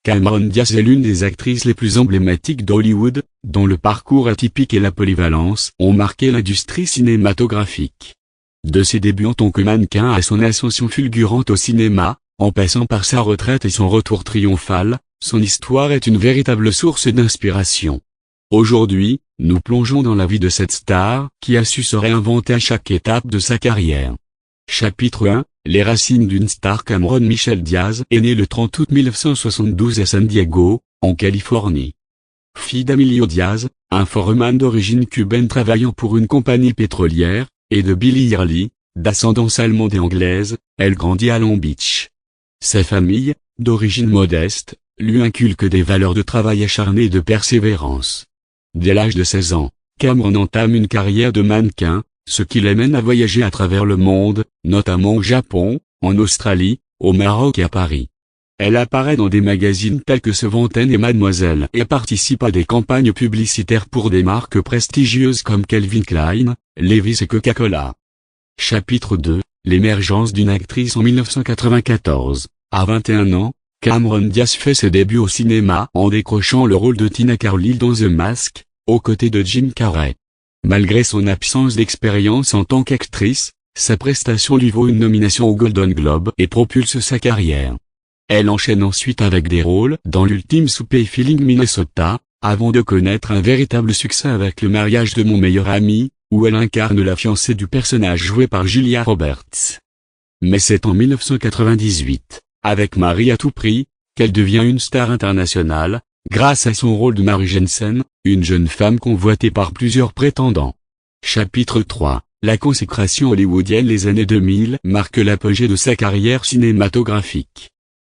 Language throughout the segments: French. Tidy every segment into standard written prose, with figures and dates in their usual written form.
Cameron Diaz est l'une des actrices les plus emblématiques d'Hollywood, dont le parcours atypique et la polyvalence ont marqué l'industrie cinématographique. De ses débuts en tant que mannequin à son ascension fulgurante au cinéma, en passant par sa retraite et son retour triomphal, son histoire est une véritable source d'inspiration. Aujourd'hui, nous plongeons dans la vie de cette star qui a su se réinventer à chaque étape de sa carrière. Chapitre 1. Les racines d'une star. Cameron Michelle Diaz est née le 30 août 1972 à San Diego, en Californie. Fille d'Emilio Diaz, un foreman d'origine cubaine travaillant pour une compagnie pétrolière, et de Billie Early, d'ascendance allemande et anglaise, elle grandit à Long Beach. Sa famille, d'origine modeste, lui inculque des valeurs de travail acharné et de persévérance. Dès l'âge de 16 ans, Cameron entame une carrière de mannequin, ce qui l'amène à voyager à travers le monde, notamment au Japon, en Australie, au Maroc et à Paris. Elle apparaît dans des magazines tels que Seventeen et Mademoiselle et participe à des campagnes publicitaires pour des marques prestigieuses comme Calvin Klein, Levi's et Coca-Cola. Chapitre 2. L'émergence d'une actrice. En 1994, à 21 ans, Cameron Diaz fait ses débuts au cinéma en décrochant le rôle de Tina Carlyle dans The Mask, aux côtés de Jim Carrey. Malgré son absence d'expérience en tant qu'actrice, sa prestation lui vaut une nomination au Golden Globe et propulse sa carrière. Elle enchaîne ensuite avec des rôles dans l'ultime souper Feeling Minnesota, avant de connaître un véritable succès avec Le mariage de mon meilleur ami, où elle incarne la fiancée du personnage joué par Julia Roberts. Mais c'est en 1998, avec Marie à tout prix, qu'elle devient une star internationale, grâce à son rôle de Mary Jensen, une jeune femme convoitée par plusieurs prétendants. Chapitre 3. La consécration hollywoodienne. Les années 2000 marquent l'apogée de sa carrière cinématographique.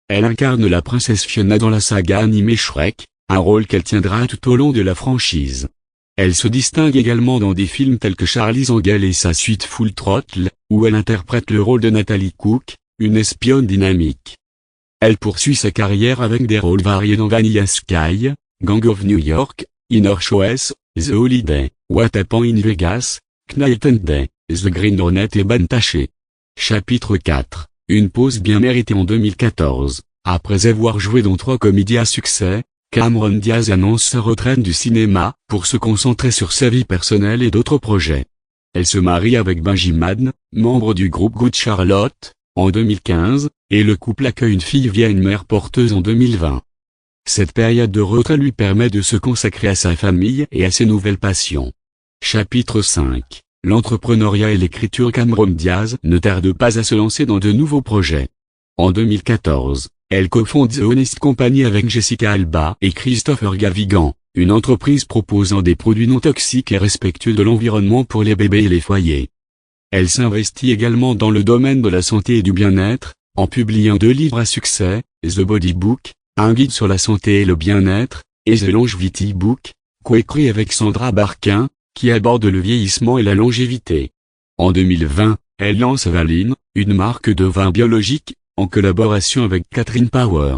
Elle incarne la princesse Fiona dans la saga animée Shrek, un rôle qu'elle tiendra tout au long de la franchise. Elle se distingue également dans des films tels que Charlie's Angels et sa suite Full Throttle, où elle interprète le rôle de Natalie Cook, une espionne dynamique. Elle poursuit sa carrière avec des rôles variés dans Vanilla Sky, Gang of New York, Inner Choice, The Holiday, What Happened in Vegas, Knight and Day, The Green Hornet et Bantaché. Chapitre 4. Une pause bien méritée. En 2014, après avoir joué dans 3 comédies à succès, Cameron Diaz annonce sa retraite du cinéma pour se concentrer sur sa vie personnelle et d'autres projets. Elle se marie avec Benji Madden, membre du groupe Good Charlotte, en 2015, et le couple accueille une fille via une mère porteuse en 2020. Cette période de retrait lui permet de se consacrer à sa famille et à ses nouvelles passions. Chapitre 5. L'entrepreneuriat et l'écriture. Cameron Diaz ne tarde pas à se lancer dans de nouveaux projets. En 2014, elle cofonde The Honest Company avec Jessica Alba et Christopher Gavigan, une entreprise proposant des produits non toxiques et respectueux de l'environnement pour les bébés et les foyers. Elle s'investit également dans le domaine de la santé et du bien-être, en publiant 2 livres à succès, The Body Book, un guide sur la santé et le bien-être, et The Longevity Book, coécrit avec Sandra Barquin, qui aborde le vieillissement et la longévité. En 2020, elle lance Valine, une marque de vin biologique, en collaboration avec Catherine Power.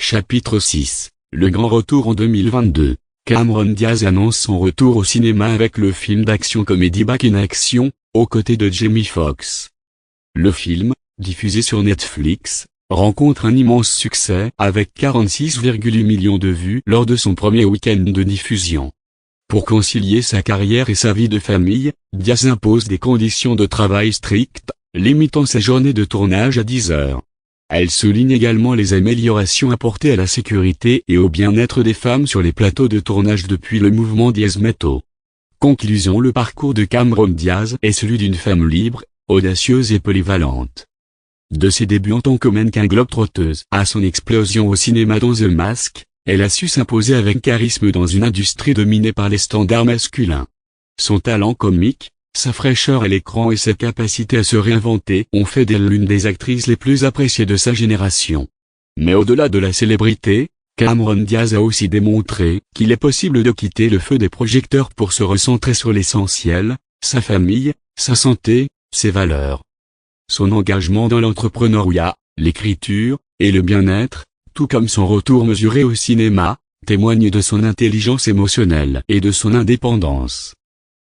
Chapitre 6. Le grand retour. En 2022, Cameron Diaz annonce son retour au cinéma avec le film d'action-comédie Back in Action, aux côtés de Jamie Foxx. Le film, diffusé sur Netflix, rencontre un immense succès avec 46,8 millions de vues lors de son premier week-end de diffusion. Pour concilier sa carrière et sa vie de famille, Diaz impose des conditions de travail strictes, limitant sa journée de tournage à 10 heures. Elle souligne également les améliorations apportées à la sécurité et au bien-être des femmes sur les plateaux de tournage depuis le mouvement Diaz Meto. Conclusion. Le parcours de Cameron Diaz est celui d'une femme libre, audacieuse et polyvalente. De ses débuts en tant que mannequin globe-trotteuse à son explosion au cinéma dans The Mask, elle a su s'imposer avec charisme dans une industrie dominée par les standards masculins. Son talent comique, sa fraîcheur à l'écran et sa capacité à se réinventer ont fait d'elle l'une des actrices les plus appréciées de sa génération. Mais au-delà de la célébrité, Cameron Diaz a aussi démontré qu'il est possible de quitter le feu des projecteurs pour se recentrer sur l'essentiel, sa famille, sa santé, ses valeurs. Son engagement dans l'entrepreneuriat, l'écriture, et le bien-être, tout comme son retour mesuré au cinéma, témoignent de son intelligence émotionnelle et de son indépendance.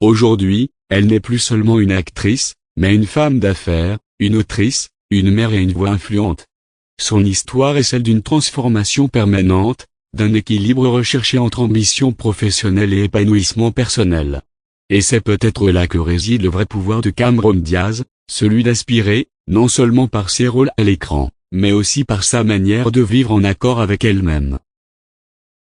Aujourd'hui, elle n'est plus seulement une actrice, mais une femme d'affaires, une autrice, une mère et une voix influente. Son histoire est celle d'une transformation permanente, d'un équilibre recherché entre ambition professionnelle et épanouissement personnel. Et c'est peut-être là que réside le vrai pouvoir de Cameron Diaz, celui d'aspirer, non seulement par ses rôles à l'écran, mais aussi par sa manière de vivre en accord avec elle-même.